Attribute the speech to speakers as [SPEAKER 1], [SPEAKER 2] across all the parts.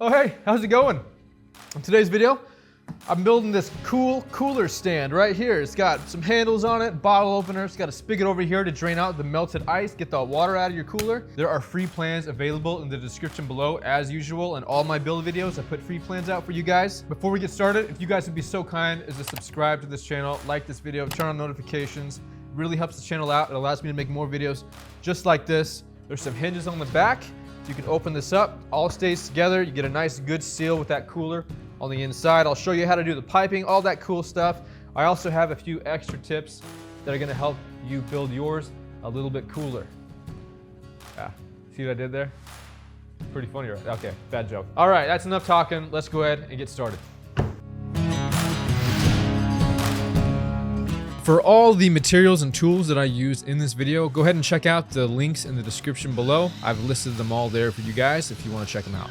[SPEAKER 1] Oh hey, how's it going? In today's video, I'm building this cool cooler stand right here. It's got some handles on it, bottle opener, it's got a spigot over here to drain out the melted ice, get the water out of your cooler. There are free plans available in the description below as usual. In all my build videos, I put free plans out for you guys. Before we get started, if you guys would be so kind as to subscribe to this channel, like this video, turn on notifications. It really helps the channel out. It allows me to make more videos just like this. There's some hinges on the back. So you can open this up, all stays together. You get a nice good seal with that cooler on the inside. I'll show you how to do the piping, all that cool stuff. I also have a few extra tips that are gonna help you build yours a little bit cooler. Yeah, see what I did there? Pretty funny, right? Okay, bad joke. All right, that's enough talking. Let's go ahead and get started. For all the materials and tools that I use in this video, go ahead and check out the links in the description below. I've listed them all there for you guys if you want to check them out.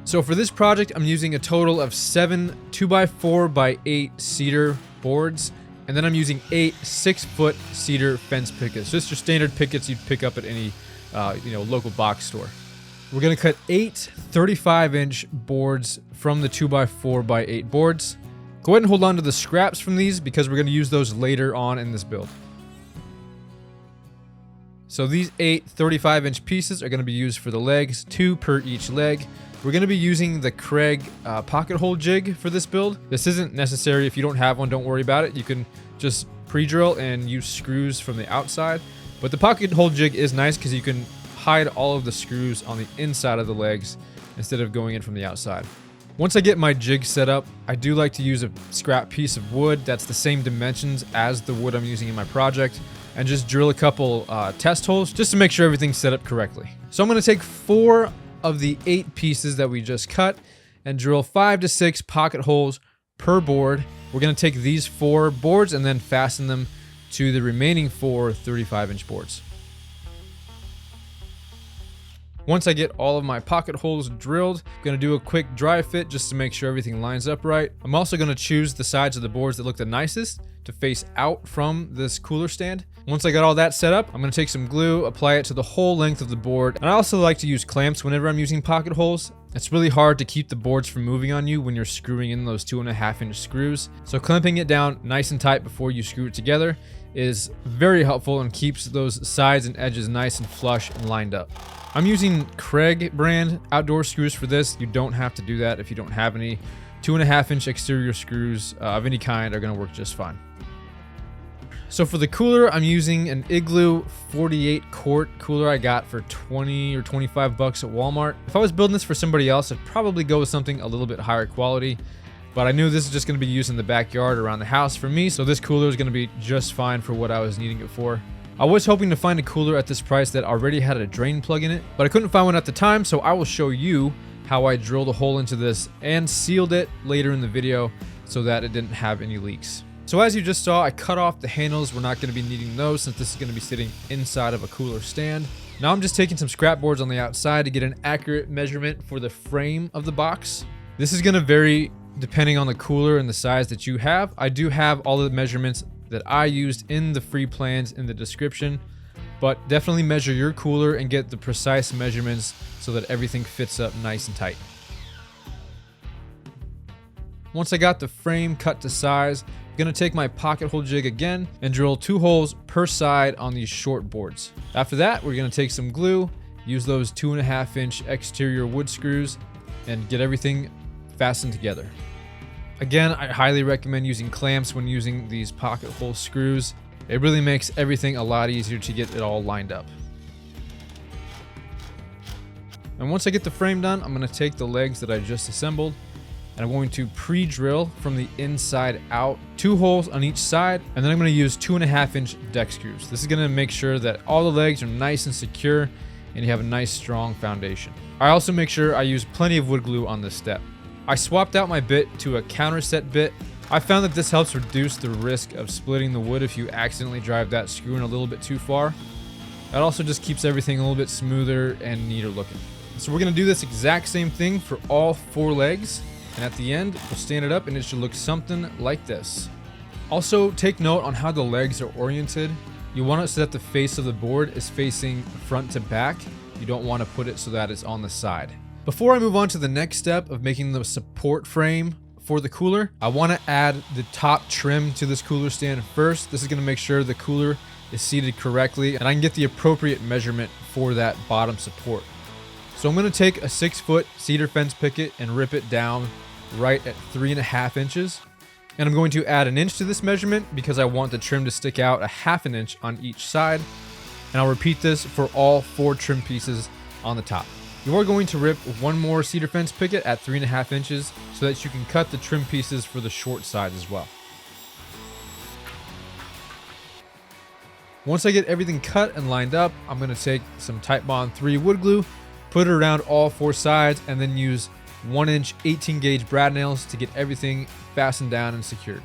[SPEAKER 1] So for this project, I'm using a total of 7 2x4x8 cedar boards, and then I'm using 8 6-foot cedar fence pickets. Just your standard pickets you'd pick up at any local box store. We're gonna cut 8 35-inch boards from the 2x4x8 boards. Go ahead and hold on to the scraps from these because we're going to use those later on in this build. So these 8 35-inch pieces are going to be used for the legs, 2 per each leg. We're going to be using the Craig pocket hole jig for this build. This isn't necessary. If you don't have one, don't worry about it. You can just pre-drill and use screws from the outside. But the pocket hole jig is nice because you can hide all of the screws on the inside of the legs instead of going in from the outside. Once I get my jig set up, I do like to use a scrap piece of wood that's the same dimensions as the wood I'm using in my project, and just drill a couple test holes just to make sure everything's set up correctly. So I'm going to take 4 of the 8 pieces that we just cut and drill 5 to 6 pocket holes per board. We're going to take these 4 boards and then fasten them to the remaining 4 35-inch boards. Once I get all of my pocket holes drilled, I'm going to do a quick dry fit just to make sure everything lines up right. I'm also going to choose the sides of the boards that look the nicest to face out from this cooler stand. Once I got all that set up, I'm going to take some glue, apply it to the whole length of the board. And I also like to use clamps whenever I'm using pocket holes. It's really hard to keep the boards from moving on you when you're screwing in those 2.5-inch screws. So clamping it down nice and tight before you screw it together is very helpful and keeps those sides and edges nice and flush and lined up. I'm using Craig brand outdoor screws for this. You don't have to do that if you don't have any. 2.5-inch exterior screws of any kind are going to work just fine. So for the cooler, I'm using an Igloo 48 quart cooler I got for 20 or 25 bucks at Walmart. If I was building this for somebody else, I'd probably go with something a little bit higher quality. But I knew this is just going to be used in the backyard around the house for me, so this cooler is going to be just fine for what I was needing it for. I was hoping to find a cooler at this price that already had a drain plug in it, but I couldn't find one at the time, so I will show you how I drilled a hole into this and sealed it later in the video so that it didn't have any leaks. So as you just saw, I cut off the handles. We're not going to be needing those since this is going to be sitting inside of a cooler stand. Now I'm just taking some scrap boards on the outside to get an accurate measurement for the frame of the box. This is going to vary depending on the cooler and the size that you have. I do have all the measurements that I used in the free plans in the description, but definitely measure your cooler and get the precise measurements so that everything fits up nice and tight. Once I got the frame cut to size, I'm gonna take my pocket hole jig again and drill 2 holes per side on these short boards. After that, we're gonna take some glue, use those 2.5-inch exterior wood screws, and get everything fastened together. Again, I highly recommend using clamps when using these pocket hole screws. It really makes everything a lot easier to get it all lined up. And once I get the frame done, I'm going to take the legs that I just assembled and I'm going to pre-drill from the inside out 2 holes on each side, and then I'm going to use 2.5-inch deck screws. This is going to make sure that all the legs are nice and secure and you have a nice strong foundation. I also make sure I use plenty of wood glue on this step. I swapped out my bit to a counterset bit. I found that this helps reduce the risk of splitting the wood if you accidentally drive that screw in a little bit too far. It also just keeps everything a little bit smoother and neater looking. So we're going to do this exact same thing for all 4 legs, and at the end we'll stand it up and it should look something like this. Also, take note on how the legs are oriented. You want it so that the face of the board is facing front to back. You don't want to put it so that it's on the side. Before I move on to the next step of making the support frame for the cooler, I want to add the top trim to this cooler stand first. This is going to make sure the cooler is seated correctly and I can get the appropriate measurement for that bottom support. So I'm going to take a 6-foot cedar fence picket and rip it down right at 3.5 inches. And I'm going to add an inch to this measurement because I want the trim to stick out a 1/2 inch on each side. And I'll repeat this for all 4 trim pieces on the top. You are going to rip one more cedar fence picket at 3.5 inches so that you can cut the trim pieces for the short side as well. Once I get everything cut and lined up, I'm going to take some Titebond 3 wood glue, put it around all 4 sides, and then use 1-inch 18-gauge brad nails to get everything fastened down and secured.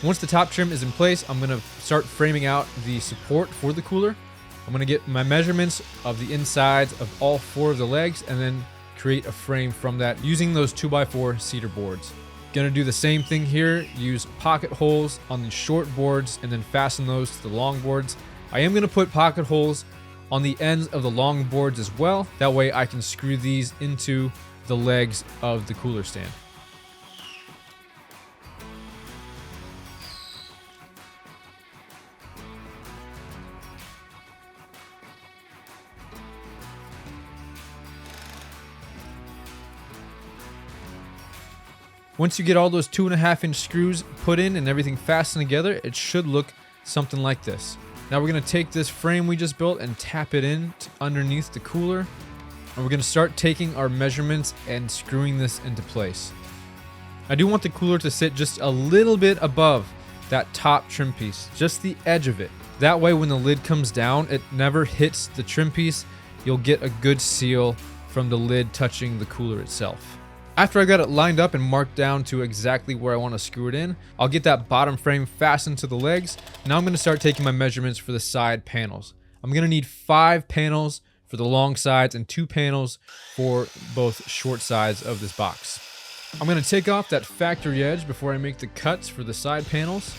[SPEAKER 1] Once the top trim is in place, I'm going to start framing out the support for the cooler. I'm going to get my measurements of the insides of all 4 of the legs and then create a frame from that using those 2x4 cedar boards. Going to do the same thing here, use pocket holes on the short boards and then fasten those to the long boards. I am going to put pocket holes on the ends of the long boards as well. That way I can screw these into the legs of the cooler stand. Once you get all those 2.5-inch screws put in and everything fastened together, it should look something like this. Now we're going to take this frame we just built and tap it in underneath the cooler. And we're going to start taking our measurements and screwing this into place. I do want the cooler to sit just a little bit above that top trim piece, just the edge of it. That way when the lid comes down, it never hits the trim piece. You'll get a good seal from the lid touching the cooler itself. After I got it lined up and marked down to exactly where I want to screw it in, I'll get that bottom frame fastened to the legs. Now I'm going to start taking my measurements for the side panels. I'm going to need 5 panels for the long sides and 2 panels for both short sides of this box. I'm going to take off that factory edge before I make the cuts for the side panels.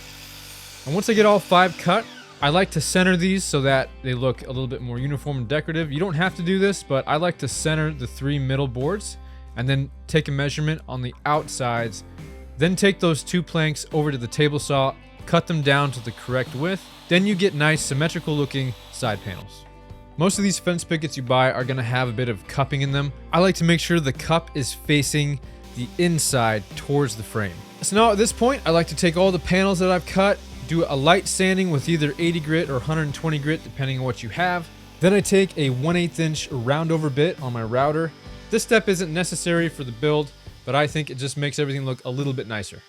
[SPEAKER 1] And once I get all 5 cut, I like to center these so that they look a little bit more uniform and decorative. You don't have to do this, but I like to center the 3 middle boards and then take a measurement on the outsides. Then take those 2 planks over to the table saw, cut them down to the correct width. Then you get nice symmetrical looking side panels. Most of these fence pickets you buy are gonna have a bit of cupping in them. I like to make sure the cup is facing the inside towards the frame. So now at this point, I like to take all the panels that I've cut, do a light sanding with either 80 grit or 120 grit, depending on what you have. Then I take a 1/8 inch round over bit on my router. This step isn't necessary for the build, but I think it just makes everything look a little bit nicer.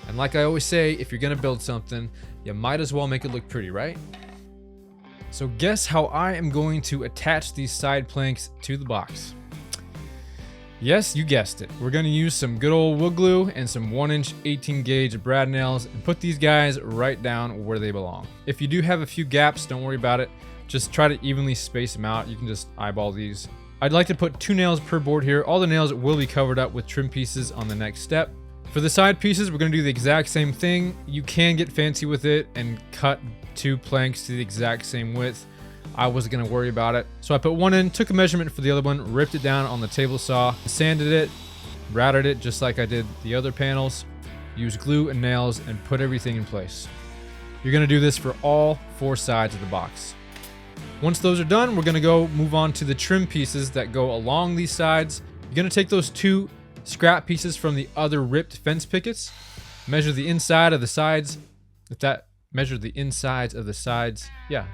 [SPEAKER 1] And like I always say, if you're gonna build something, you might as well make it look pretty, right? So guess how I am going to attach these side planks to the box. Yes, you guessed it. We're gonna use some good old wood glue and some 1-inch 18-gauge brad nails and put these guys right down where they belong. If you do have a few gaps, don't worry about it. Just try to evenly space them out. You can just eyeball these. I'd like to put 2 nails per board here. All the nails will be covered up with trim pieces on the next step. For the side pieces, we're going to do the exact same thing. You can get fancy with it and cut 2 planks to the exact same width. I wasn't going to worry about it. So I put one in, took a measurement for the other one, ripped it down on the table saw, sanded it, routed it just like I did the other panels, used glue and nails, and put everything in place. You're going to do this for all 4 sides of the box. Once those are done, we're going to go move on to the trim pieces that go along these sides. You're going to take those 2 scrap pieces from the other ripped fence pickets, measure the inside of the sides. Measure the insides of the sides. Yeah,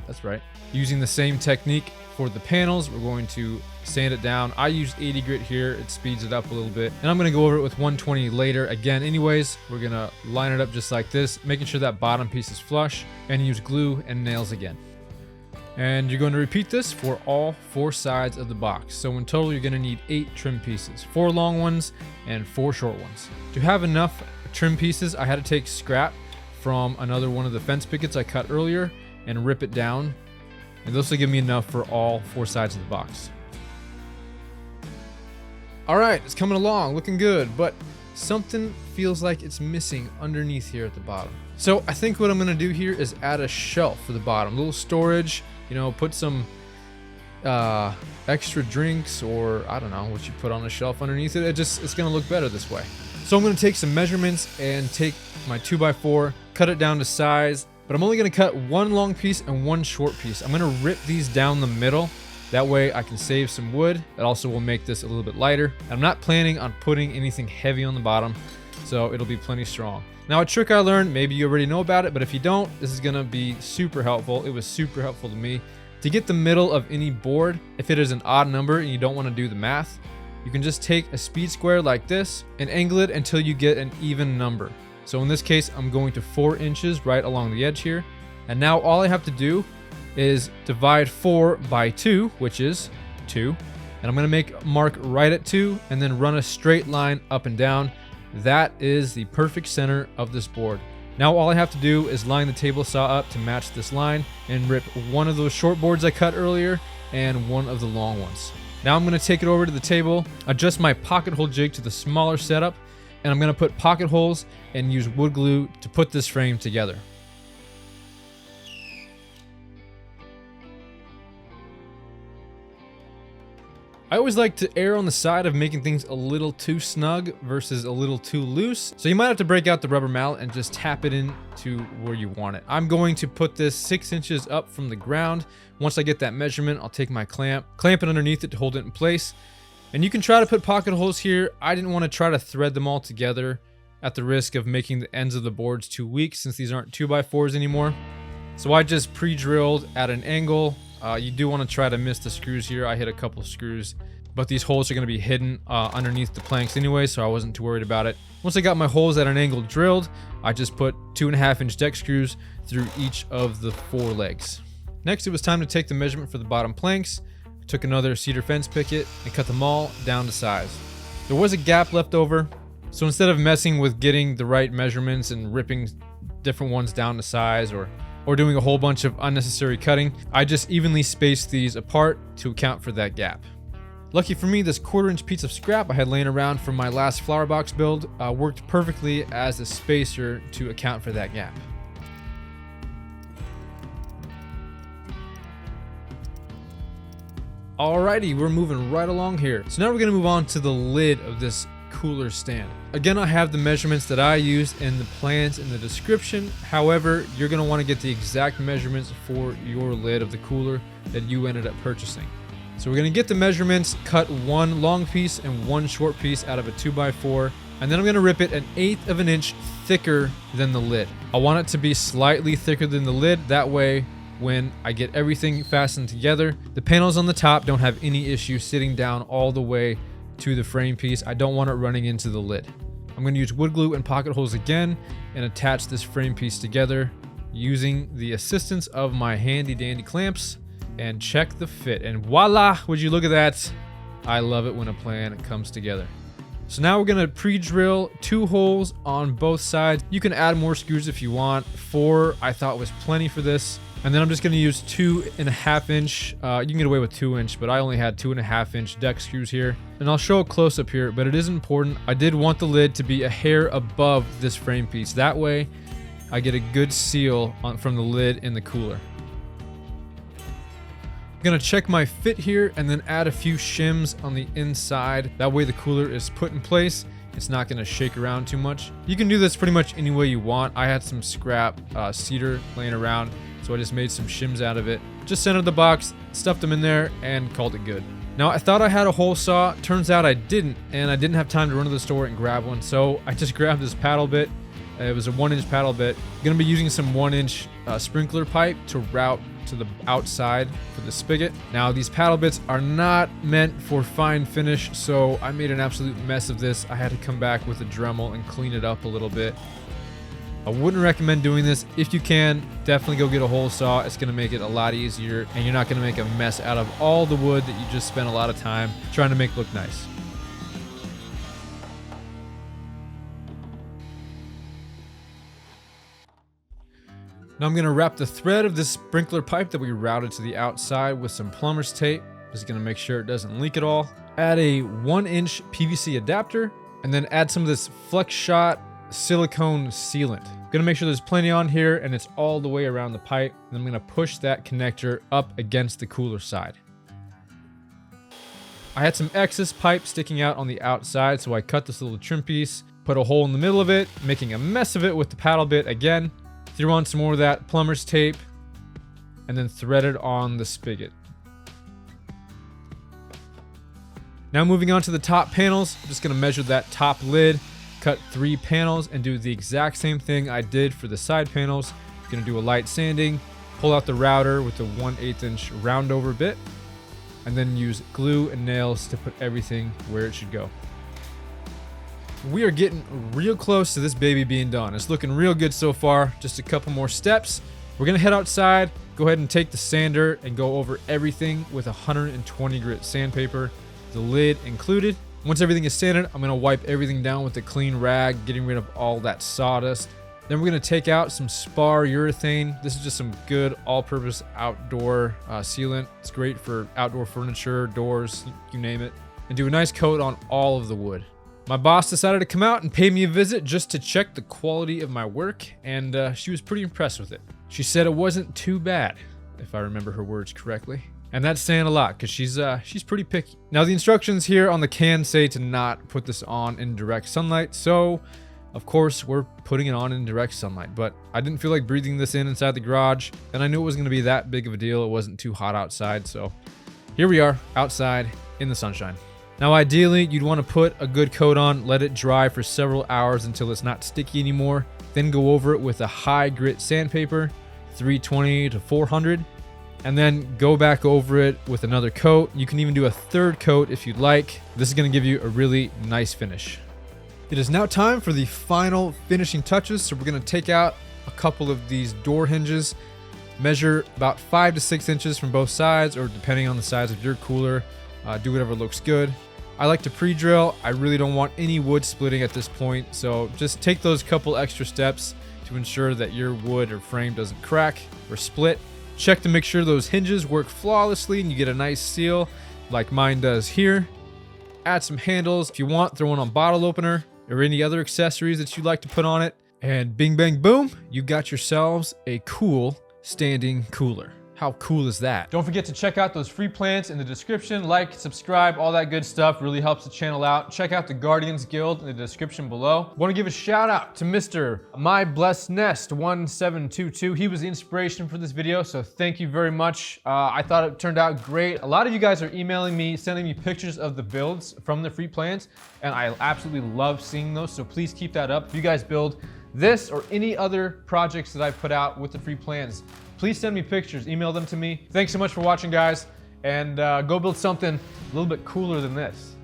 [SPEAKER 1] that's right. Using the same technique for the panels, we're going to sand it down. I used 80 grit here. It speeds it up a little bit. And I'm going to go over it with 120 later. Again, anyways, we're going to line it up just like this, making sure that bottom piece is flush, and use glue and nails again. And you're going to repeat this for all 4 sides of the box. So in total, you're going to need 8 trim pieces, 4 long ones and 4 short ones. To have enough trim pieces, I had to take scrap from another one of the fence pickets I cut earlier and rip it down. And this will give me enough for all 4 sides of the box. All right, it's coming along, looking good, but something feels like it's missing underneath here at the bottom. So I think what I'm gonna do here is add a shelf for the bottom, a little storage, you know, put some extra drinks, or I don't know what you put on a shelf underneath it. It's gonna look better this way. So I'm gonna take some measurements and take my 2x4, cut it down to size, but I'm only gonna cut one long piece and one short piece. I'm gonna rip these down the middle. That way I can save some wood. That also will make this a little bit lighter. I'm not planning on putting anything heavy on the bottom, so it'll be plenty strong. Now, a trick I learned, maybe you already know about it, but if you don't, this is gonna be super helpful. It was super helpful to me. To get the middle of any board, if it is an odd number and you don't wanna do the math, you can just take a speed square like this and angle it until you get an even number. So in this case, I'm going to 4 inches right along the edge here. And now all I have to do is divide 4 by 2, which is 2. And I'm gonna make a mark right at 2 and then run a straight line up and down. That is the perfect center of this board. Now all I have to do is line the table saw up to match this line and rip one of those short boards I cut earlier and one of the long ones. Now I'm gonna take it over to the table, adjust my pocket hole jig to the smaller setup, and I'm gonna put pocket holes and use wood glue to put this frame together. I always like to err on the side of making things a little too snug versus a little too loose. So you might have to break out the rubber mallet and just tap it in to where you want it. I'm going to put this 6 inches up from the ground. Once I get that measurement, I'll take my clamp it underneath it to hold it in place. And you can try to put pocket holes here. I didn't want to try to thread them all together at the risk of making the ends of the boards too weak, since these aren't 2x4s anymore. So I just pre-drilled at an angle. You do want to try to miss the screws here. I hit a couple screws, but these holes are going to be hidden underneath the planks anyway, so I wasn't too worried about it. Once I got my holes at an angle drilled, I just put 2.5-inch deck screws through each of the 4 legs. Next, it was time to take the measurement for the bottom planks. I took another cedar fence picket and cut them all down to size. There was a gap left over, so instead of messing with getting the right measurements and ripping different ones down to size or doing a whole bunch of unnecessary cutting, I just evenly spaced these apart to account for that gap. Lucky for me, this 1/4-inch piece of scrap I had laying around from my last flower box build worked perfectly as a spacer to account for that gap. Alrighty, we're moving right along here. So now we're gonna move on to the lid of this cooler stand. Again, I have the measurements that I used in the plans in the description. However, you're gonna wanna get the exact measurements for your lid of the cooler that you ended up purchasing. So we're gonna get the measurements, cut one long piece and one short piece out of a 2x4, and then I'm gonna rip it 1/8 of an inch thicker than the lid. I want it to be slightly thicker than the lid. That way, when I get everything fastened together, the panels on the top don't have any issue sitting down all the way to the frame piece. I don't want it running into the lid. I'm going to use wood glue and pocket holes again and attach this frame piece together using the assistance of my handy dandy clamps and check the fit. And voila, would you look at that? I love it when a plan comes together. So now we're going to pre-drill 2 holes on both sides. You can add more screws if you want. 4 I thought was plenty for this. And then I'm just going to use 2.5-inch, you can get away with 2-inch, but I only had 2.5-inch deck screws here. And I'll show a close up here, but it is important. I did want the lid to be a hair above this frame piece. That way I get a good seal from the lid in the cooler. I'm going to check my fit here and then add a few shims on the inside. That way the cooler is put in place. It's not going to shake around too much. You can do this pretty much any way you want. I had some scrap cedar laying around, so I just made some shims out of it. Just centered the box, stuffed them in there, and called it good. Now, I thought I had a hole saw. Turns out I didn't, and I didn't have time to run to the store and grab one, so I just grabbed this paddle bit. It was a 1-inch paddle bit. I'm going to be using some 1-inch sprinkler pipe to route to the outside for the spigot. Now, these paddle bits are not meant for fine finish, so I made an absolute mess of this. I had to come back with a Dremel and clean it up a little bit. I wouldn't recommend doing this. If you can, definitely go get a hole saw. It's going to make it a lot easier, and you're not going to make a mess out of all the wood that you just spent a lot of time trying to make look nice. Now I'm going to wrap the thread of this sprinkler pipe that we routed to the outside with some plumber's tape. Just going to make sure it doesn't leak at all. Add a 1-inch PVC adapter, and then add some of this flex shot silicone sealant. Gonna make sure there's plenty on here and it's all the way around the pipe. And I'm gonna push that connector up against the cooler side. I had some excess pipe sticking out on the outside, so I cut this little trim piece, put a hole in the middle of it, making a mess of it with the paddle bit again, threw on some more of that plumber's tape, and then threaded on the spigot. Now moving on to the top panels, I'm just gonna measure that top lid, cut 3 panels, and do the exact same thing I did for the side panels. Gonna do a light sanding, pull out the router with the 1/8 inch round over bit, and then use glue and nails to put everything where it should go. We are getting real close to this baby being done. It's looking real good so far. Just a couple more steps. We're gonna head outside, go ahead and take the sander and go over everything with 120 grit sandpaper, the lid included. Once everything is sanded, I'm gonna wipe everything down with a clean rag, getting rid of all that sawdust. Then we're gonna take out some spar urethane. This is just some good all-purpose outdoor sealant. It's great for outdoor furniture, doors, you name it. And do a nice coat on all of the wood. My boss decided to come out and pay me a visit just to check the quality of my work, and she was pretty impressed with it. She said it wasn't too bad, if I remember her words correctly. And that's saying a lot, because she's pretty picky. Now the instructions here on the can say to not put this on in direct sunlight, so of course we're putting it on in direct sunlight. But I didn't feel like breathing this in inside the garage, and I knew it wasn't going to be that big of a deal. It wasn't too hot outside, so here we are outside in the sunshine. Now ideally you'd want to put a good coat on, let it dry for several hours until it's not sticky anymore, then go over it with a high grit sandpaper, 320 to 400, and then go back over it with another coat. You can even do a third coat if you'd like. This is going to give you a really nice finish. It is now time for the final finishing touches. So we're going to take out a couple of these door hinges, measure about 5 to 6 inches from both sides, or depending on the size of your cooler, do whatever looks good. I like to pre-drill. I really don't want any wood splitting at this point, so just take those couple extra steps to ensure that your wood or frame doesn't crack or split. Check to make sure those hinges work flawlessly and you get a nice seal like mine does here. Add some handles. If you want, throw one on bottle opener or any other accessories that you'd like to put on it. And bing, bang, boom, you got yourselves a cool standing cooler. How cool is that? Don't forget to check out those free plans in the description. Like, subscribe, all that good stuff really helps the channel out. Check out the Guardians Guild in the description below. Want to give a shout out to Mr. My Blessed Nest 1722. He was the inspiration for this video, so thank you very much. I thought it turned out great. A lot of you guys are emailing me, sending me pictures of the builds from the free plans, and I absolutely love seeing those, so please keep that up. If you guys build this or any other projects that I've put out with the free plans, please send me pictures, email them to me. Thanks so much for watching, guys, and go build something a little bit cooler than this.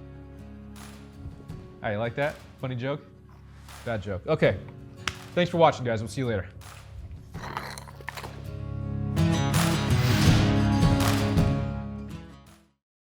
[SPEAKER 1] Hey, you like that? Funny joke? Bad joke. Okay, thanks for watching, guys. We'll see you later.